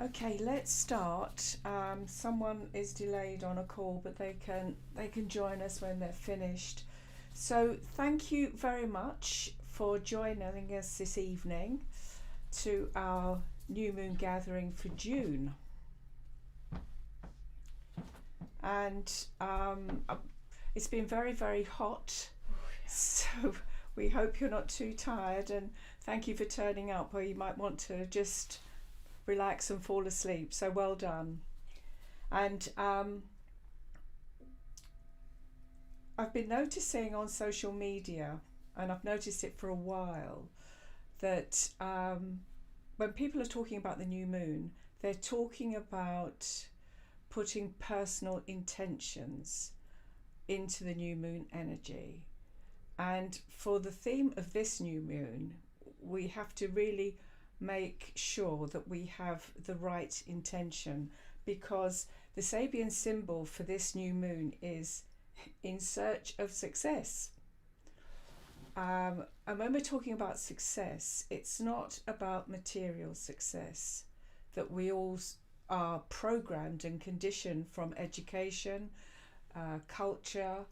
Okay, let's start. Someone is delayed on a call, but they can join us when they're finished. So thank you very much for joining us this evening to our new moon gathering for June. And it's been very, very hot, so we hope you're not too tired, and thank you for turning up, or you might want to just relax and fall asleep. So well done. And I've been noticing on social media, and I've noticed it for a while, that when people are talking about the new moon, they're talking about putting personal intentions into the new moon energy. And for the theme of this new moon, we have to really make sure that we have the right intention, because the Sabian symbol for this new moon is in search of success. And when we're talking about success, it's not about material success, that we all are programmed and conditioned from education, culture,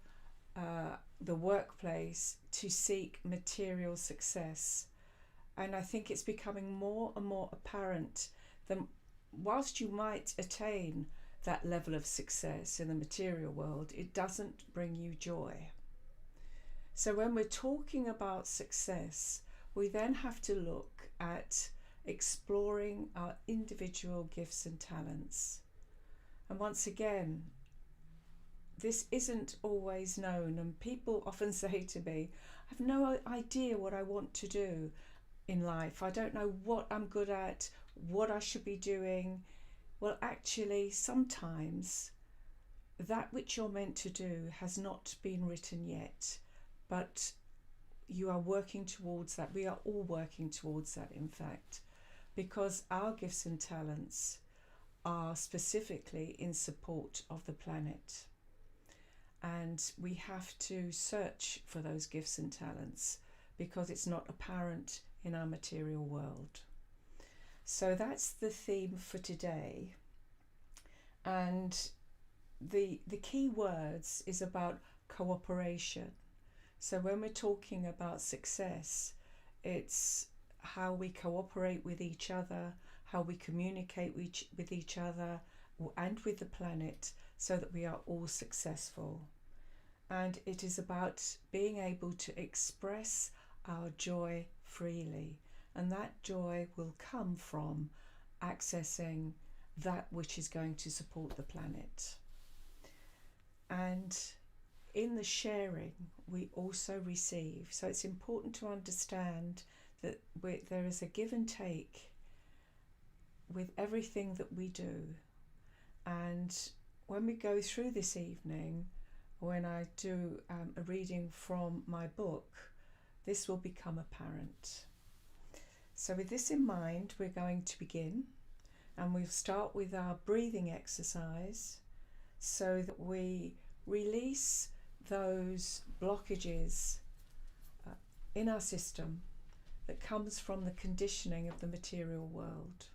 the workplace to seek material success. And I think it's becoming more and more apparent that whilst you might attain that level of success in the material world, it doesn't bring you joy. So when we're talking about success, we then have to look at exploring our individual gifts and talents. And once again, this isn't always known, and people often say to me, I have no idea what I want to do in life. I don't know what I'm good at, what I should be doing. Well, actually, sometimes that which you're meant to do has not been written yet, but you are working towards that. We are all working towards that, in fact, because our gifts and talents are specifically in support of the planet. And we have to search for those gifts and talents because it's not apparent in our material world. So that's the theme for today. And the key words is about cooperation. So when we're talking about success, it's how we cooperate with each other, how we communicate with each other and with the planet, so that we are all successful. And it is about being able to express our joy freely. And that joy will come from accessing that which is going to support the planet. And in the sharing, we also receive. So it's important to understand that there is a give and take with everything that we do. And when we go through this evening, when I do a reading from my book, this will become apparent. So with this in mind, we're going to begin, and we'll start with our breathing exercise so that we release those blockages in our system that comes from the conditioning of the material world.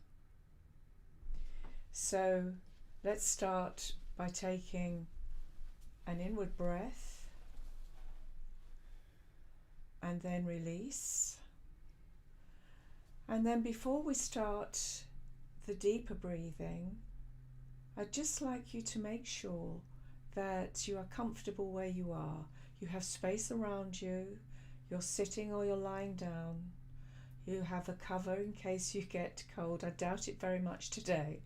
So let's start by taking an inward breath and then release. And then before we start the deeper breathing, I'd just like you to make sure that you are comfortable where you are. You have space around you, you're sitting or you're lying down, you have a cover in case you get cold. I doubt it very much today.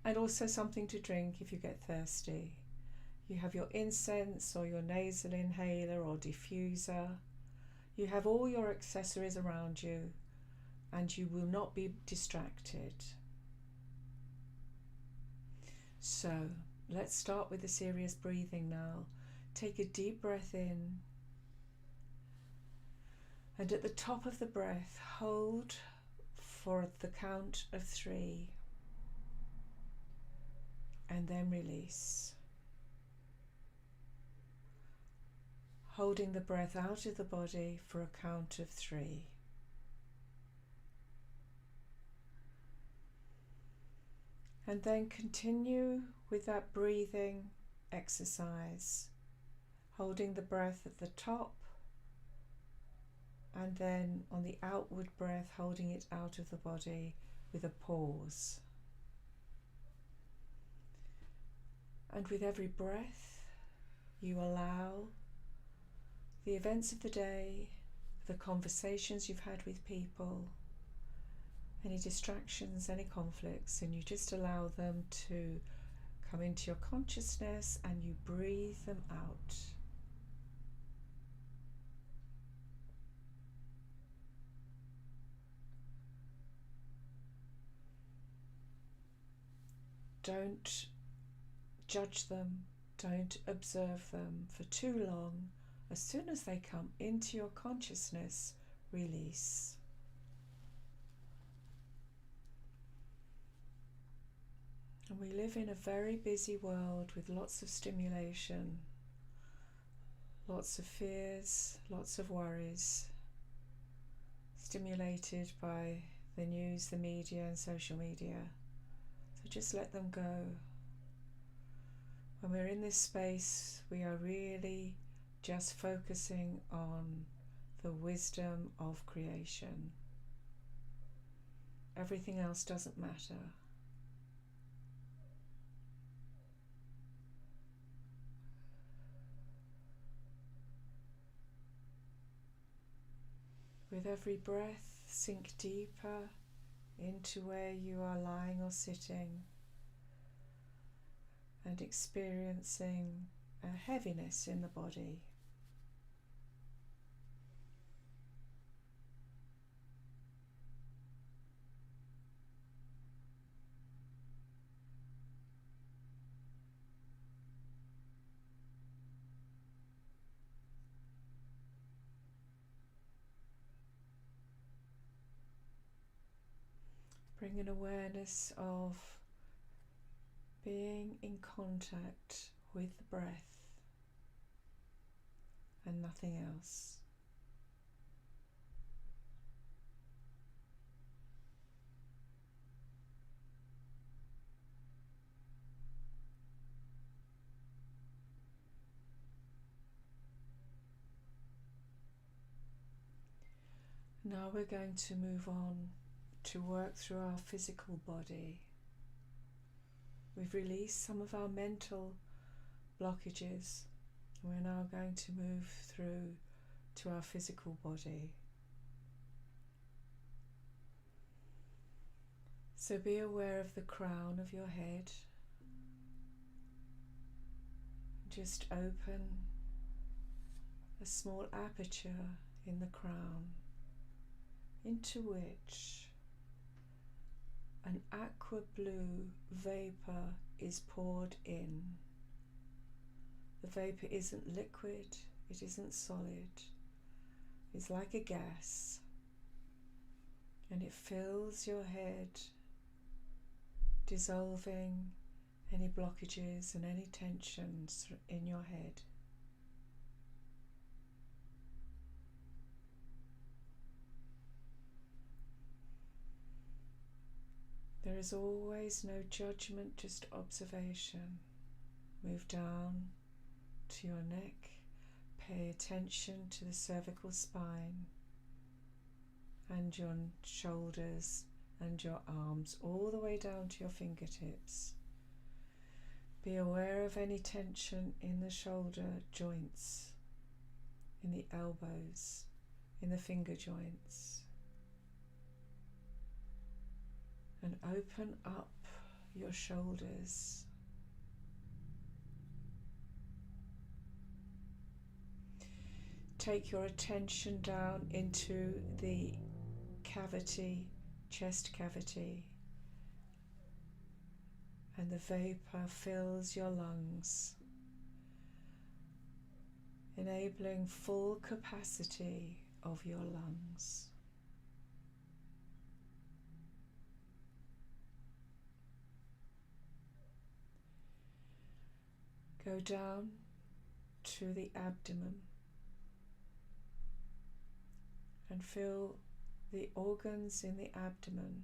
And also something to drink if you get thirsty. You have your incense or your nasal inhaler or diffuser. You have all your accessories around you, and you will not be distracted. So let's start with the serious breathing now. Take a deep breath in, and at the top of the breath, hold for the count of 3, and then release. Holding the breath out of the body for a count of 3. And then continue with that breathing exercise, holding the breath at the top, and then on the outward breath, holding it out of the body with a pause. And with every breath, you allow the events of the day, the conversations you've had with people, any distractions, any conflicts, and you just allow them to come into your consciousness and you breathe them out. Don't judge them, don't observe them for too long. As soon as they come into your consciousness, release. And we live in a very busy world with lots of stimulation, lots of fears, lots of worries, stimulated by the news, the media and social media. So just let them go. When we're in this space, we are really just focusing on the wisdom of creation. Everything else doesn't matter. With every breath, sink deeper into where you are lying or sitting and experiencing a heaviness in the body. Bring an awareness of being in contact with the breath and nothing else. Now we're going to move on to work through our physical body. We've released some of our mental blockages. We're now going to move through to our physical body. So be aware of the crown of your head. Just open a small aperture in the crown, into which an aqua blue vapour is poured in. The vapour isn't liquid, it isn't solid, it's like a gas, and it fills your head, dissolving any blockages and any tensions in your head. There is always no judgment, just observation. Move down to your neck, pay attention to the cervical spine and your shoulders and your arms, all the way down to your fingertips. Be aware of any tension in the shoulder joints, in the elbows, in the finger joints. And open up your shoulders. Take your attention down into the cavity, chest cavity, and the vapour fills your lungs, enabling full capacity of your lungs. Go down to the abdomen and feel the organs in the abdomen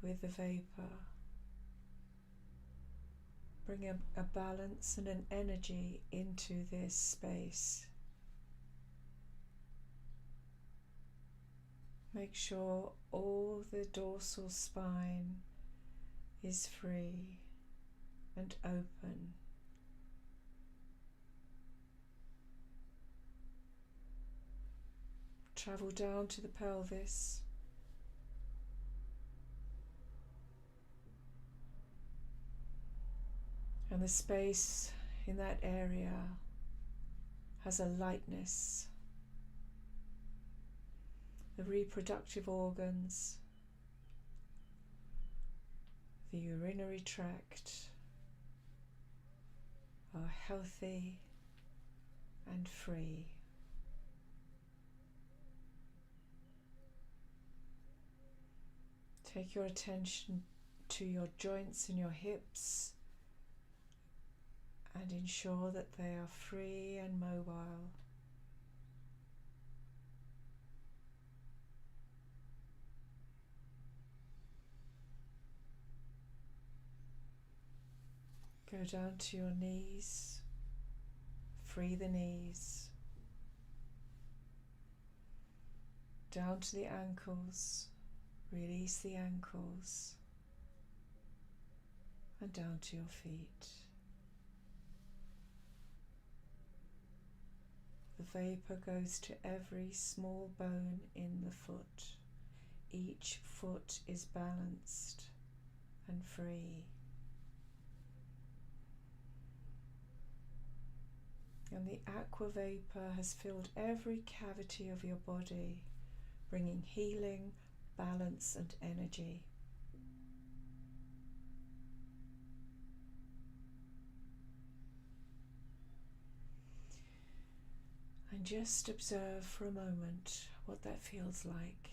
with the vapour. Bring a balance and an energy into this space. Make sure all the dorsal spine is free and open. Travel down to the pelvis. And the space in that area has a lightness. The reproductive organs, the urinary tract are healthy and free. Take your attention to your joints and your hips and ensure that they are free and mobile. Go down to your knees, free the knees, down to the ankles, release the ankles, and down to your feet. The vapour goes to every small bone in the foot. Each foot is balanced and free. And the aqua vapour has filled every cavity of your body, bringing healing, balance and energy. And just observe for a moment what that feels like.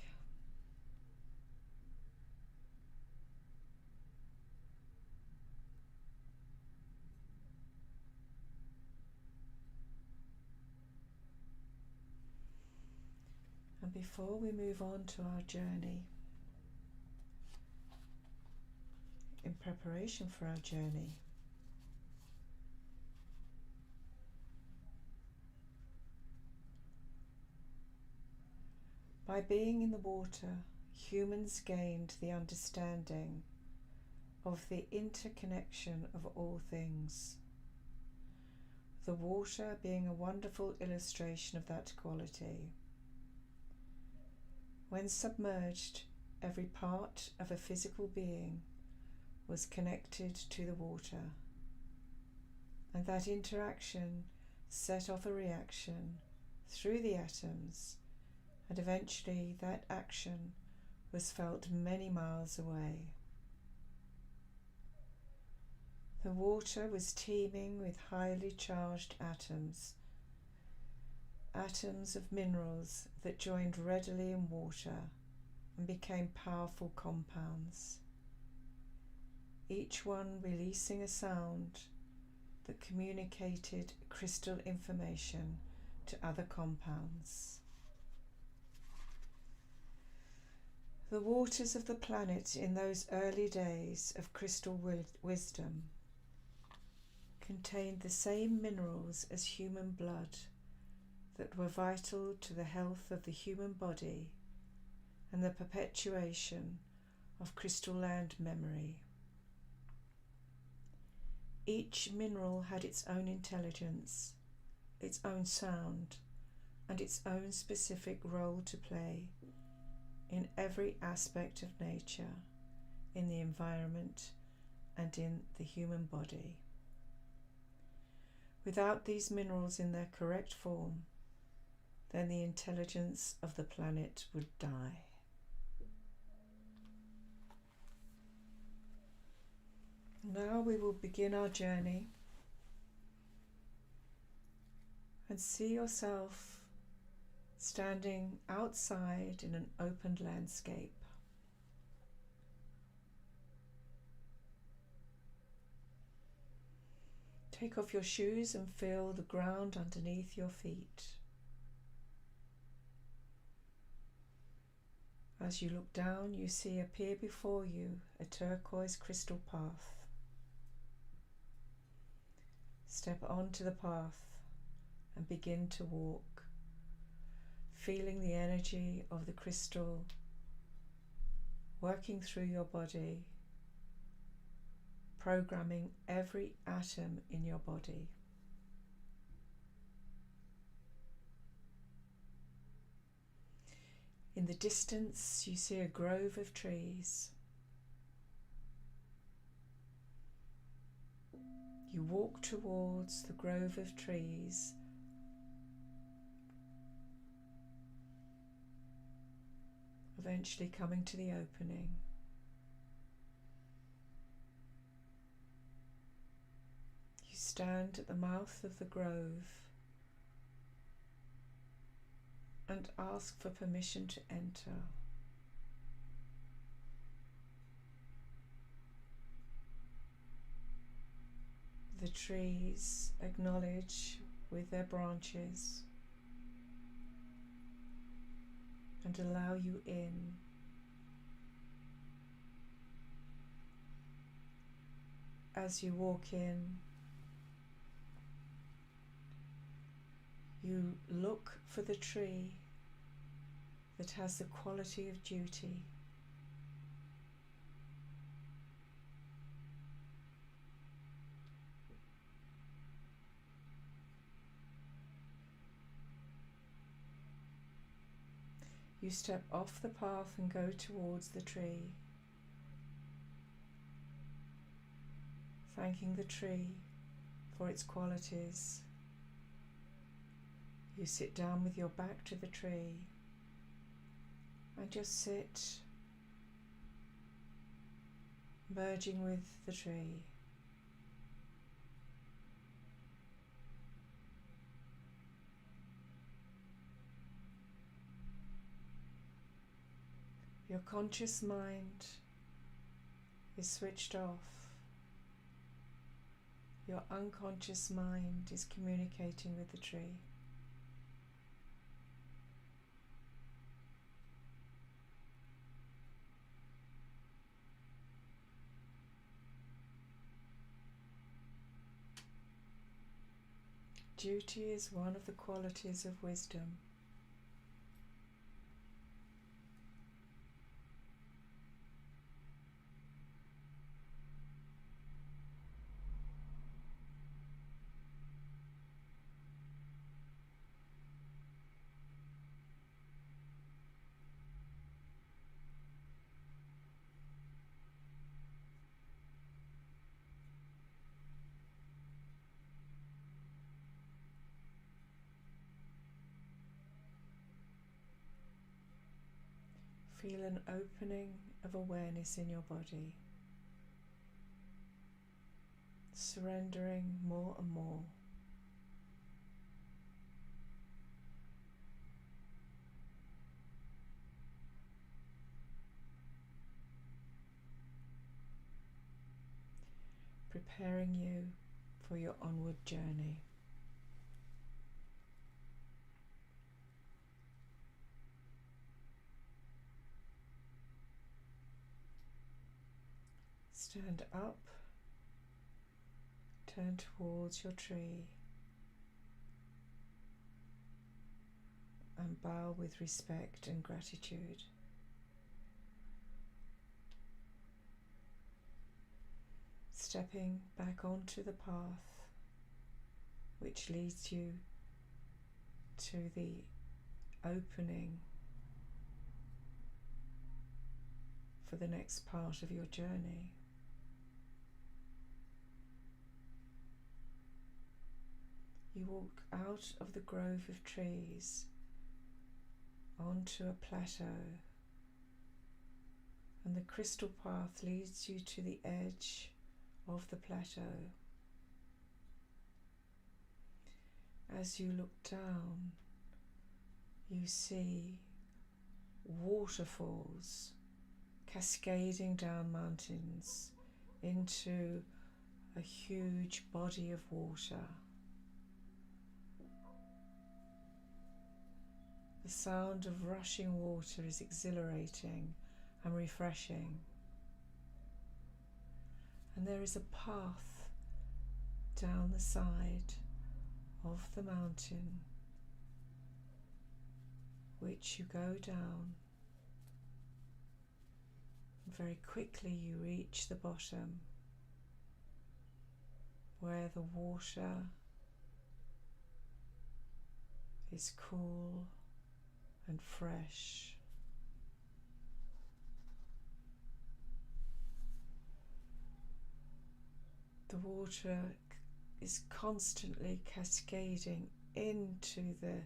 And before we move on to our journey, in preparation for our journey, by being in the water, humans gained the understanding of the interconnection of all things, the water being a wonderful illustration of that quality. When submerged, every part of a physical being was connected to the water, and that interaction set off a reaction through the atoms, and eventually that action was felt many miles away. The water was teeming with highly charged atoms, atoms of minerals that joined readily in water and became powerful compounds, each one releasing a sound that communicated crystal information to other compounds. The waters of the planet in those early days of crystal wisdom contained the same minerals as human blood that were vital to the health of the human body and the perpetuation of crystal land memory. Each mineral had its own intelligence, its own sound, and its own specific role to play in every aspect of nature, in the environment, and in the human body. Without these minerals in their correct form, then the intelligence of the planet would die. Now we will begin our journey, and see yourself standing outside in an open landscape. Take off your shoes and feel the ground underneath your feet. As you look down, you see appear before you a turquoise crystal path. Step onto the path and begin to walk, feeling the energy of the crystal working through your body, programming every atom in your body. In the distance, you see a grove of trees. You walk towards the grove of trees, eventually coming to the opening. You stand at the mouth of the grove and ask for permission to enter. The trees acknowledge with their branches and allow you in. As you walk in, you look for the tree that has the quality of duty. You step off the path and go towards the tree, thanking the tree for its qualities. You sit down with your back to the tree and just sit, merging with the tree. Your conscious mind is switched off. Your unconscious mind is communicating with the tree. Duty is one of the qualities of wisdom. Feel an opening of awareness in your body, surrendering more and more. Preparing you for your onward journey. Stand up, turn towards your tree and bow with respect and gratitude. Stepping back onto the path which leads you to the opening for the next part of your journey. You walk out of the grove of trees onto a plateau, and the crystal path leads you to the edge of the plateau. As you look down, you see waterfalls cascading down mountains into a huge body of water. The sound of rushing water is exhilarating and refreshing. And there is a path down the side of the mountain which you go down. Very quickly you reach the bottom where the water is cool and fresh. The water is constantly cascading into the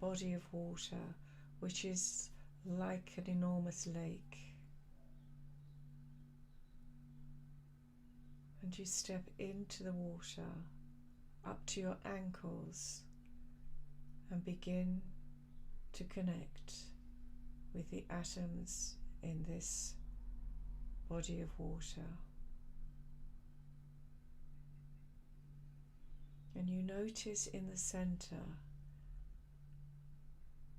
body of water, which is like an enormous lake. And you step into the water up to your ankles and begin to connect with the atoms in this body of water. And you notice in the center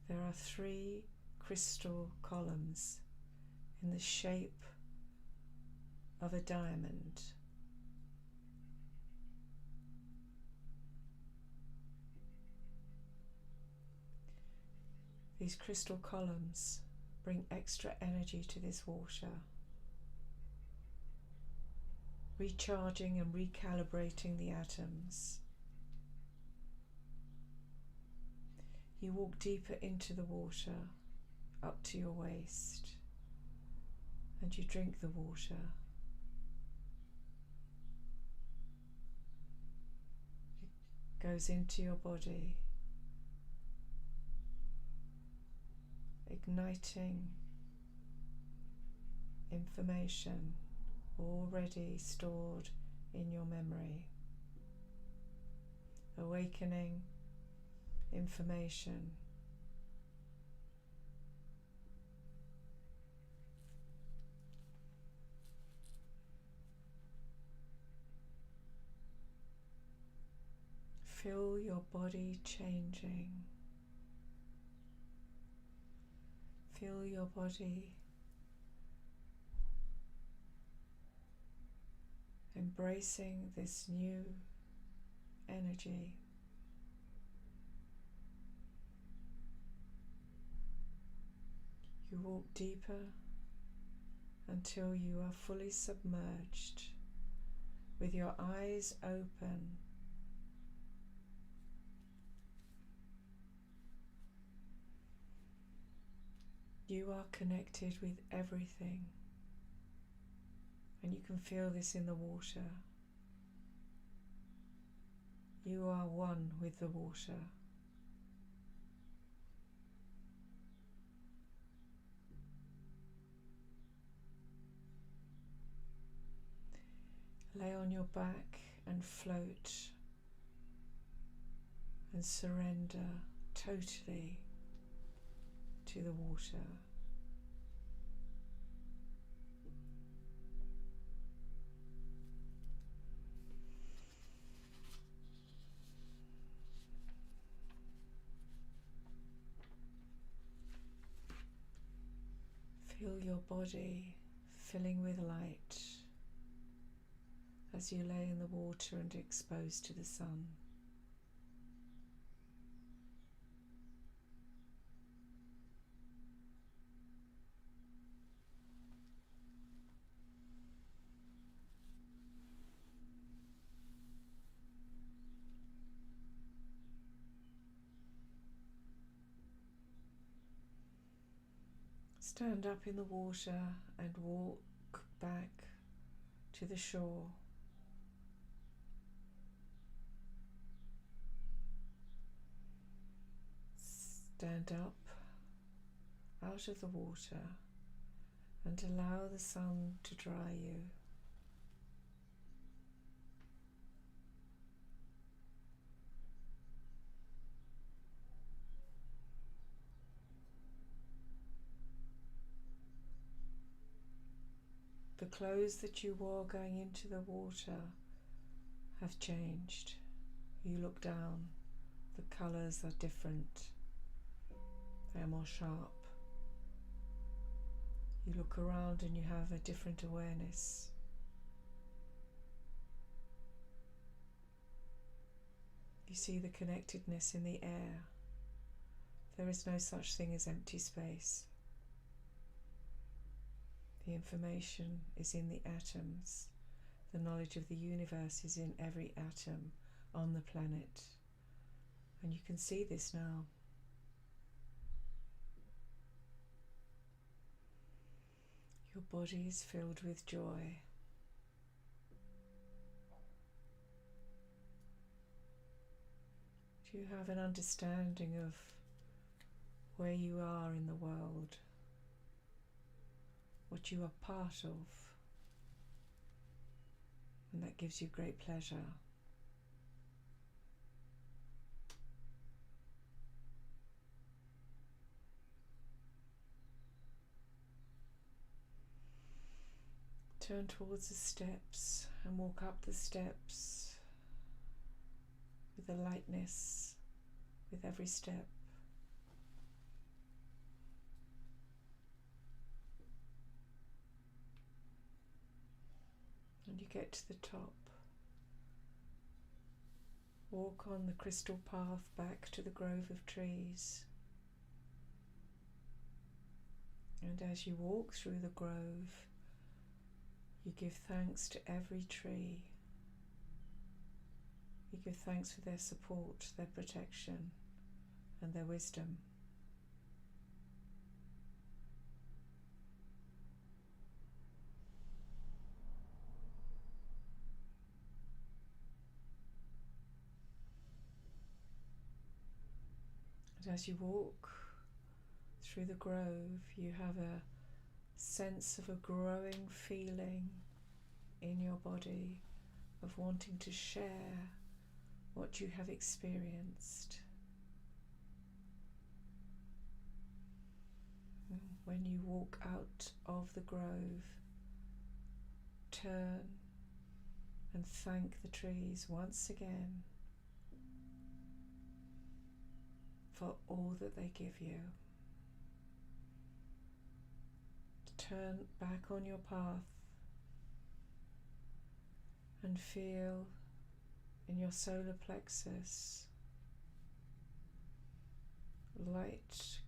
there are 3 crystal columns in the shape of a diamond. These crystal columns bring extra energy to this water, recharging and recalibrating the atoms. You walk deeper into the water, up to your waist, and you drink the water. It goes into your body, igniting information already stored in your memory, awakening information feel your body changing. Feel your body embracing this new energy. You walk deeper until you are fully submerged with your eyes open. You are connected with everything, and you can feel this in the water. You are one with the water. Lay on your back and float and surrender totally to the water. Feel your body filling with light as you lay in the water and exposed to the sun. Stand up in the water and walk back to the shore. Stand up out of the water and allow the sun to dry you. The clothes that you wore going into the water have changed. You look down, the colours are different, They are more sharp. You look around and you have a different awareness. You see the connectedness in the air. There is no such thing as empty space. The information is in the atoms. The knowledge of the universe is in every atom on the planet. And you can see this now. Your body is filled with joy. Do you have an understanding of where you are in the world? What you are part of? And that gives you great pleasure. Turn towards the steps and walk up the steps with a lightness with every step. And you get to the top. Walk on the crystal path back to the grove of trees. And as you walk through the grove, you give thanks to every tree. You give thanks for their support, their protection, and their wisdom. And as you walk through the grove, you have a sense of a growing feeling in your body of wanting to share what you have experienced. When you walk out of the grove, turn and thank the trees once again for all that they give you. Turn back on your path and feel in your solar plexus light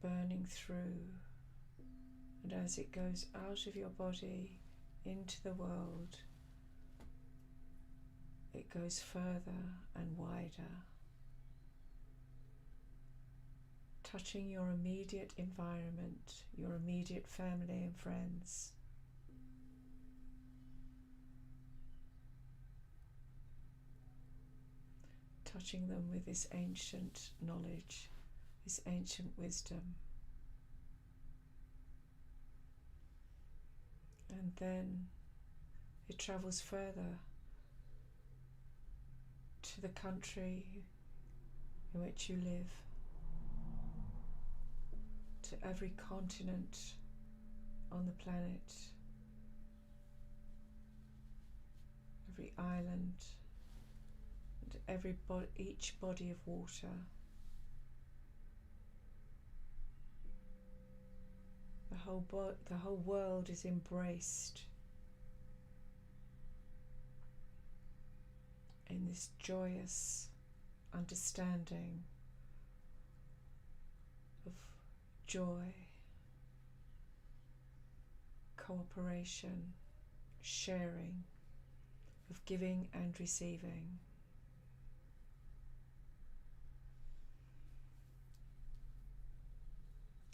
burning through, and as it goes out of your body into the world, it goes further and wider, touching your immediate environment, your immediate family and friends. Touching them with this ancient knowledge, this ancient wisdom. And then it travels further to the country in which you live, to every continent on the planet, every island, and each body of water. The whole world is embraced in this joyous understanding of joy, cooperation, sharing, of giving and receiving.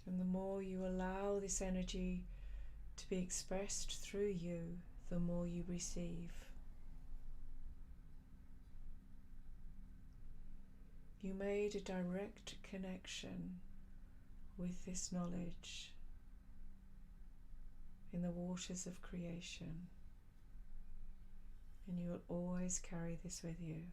And the more you allow this energy to be expressed through you, the more you receive. You made a direct connection with this knowledge in the waters of creation, and you will always carry this with you.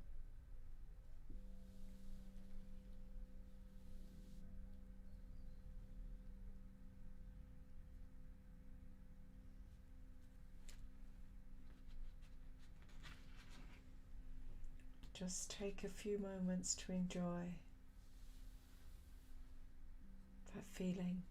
Just take a few moments to enjoy feeling.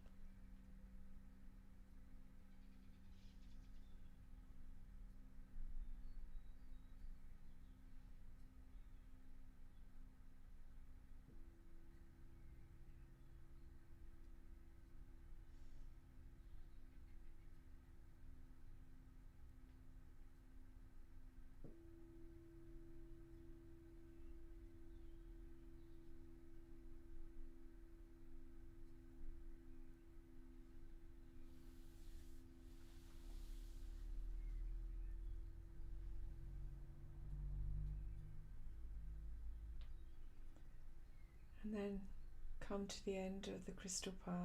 And then come to the end of the crystal path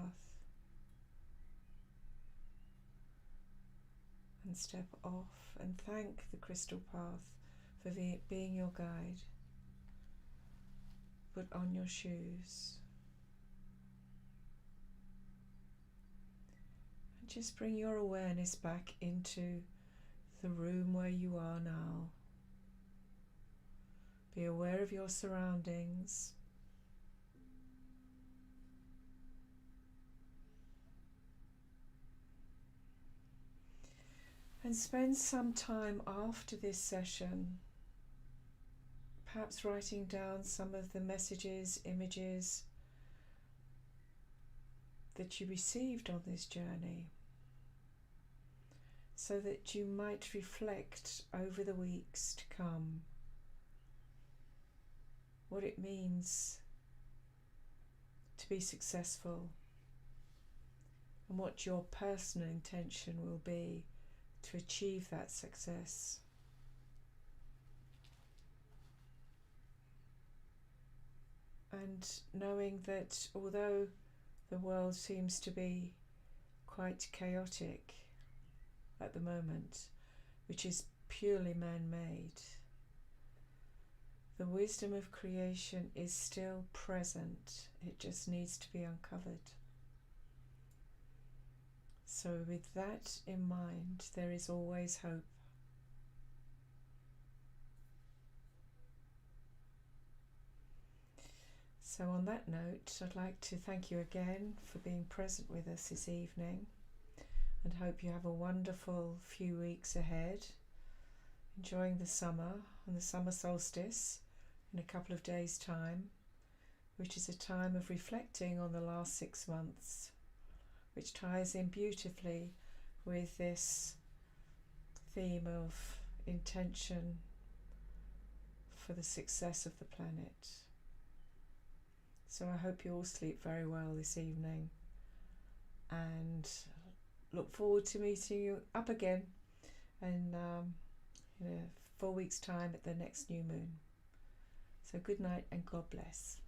and step off and thank the crystal path for being your guide. Put on your shoes and just bring your awareness back into the room where you are now. Be aware of your surroundings. And spend some time after this session, perhaps writing down some of the messages, images that you received on this journey, so that you might reflect over the weeks to come what it means to be successful and what your personal intention will be to achieve that success. And knowing that although the world seems to be quite chaotic at the moment, which is purely man-made, the wisdom of creation is still present. It just needs to be uncovered. So with that in mind, there is always hope. So on that note, I'd like to thank you again for being present with us this evening, and hope you have a wonderful few weeks ahead, enjoying the summer and the summer solstice in a couple of days' time, which is a time of reflecting on the last 6 months, which ties in beautifully with this theme of intention for the success of the planet. So I hope you all sleep very well this evening, and look forward to meeting you up again in 4 weeks' time at the next new moon. So good night and God bless.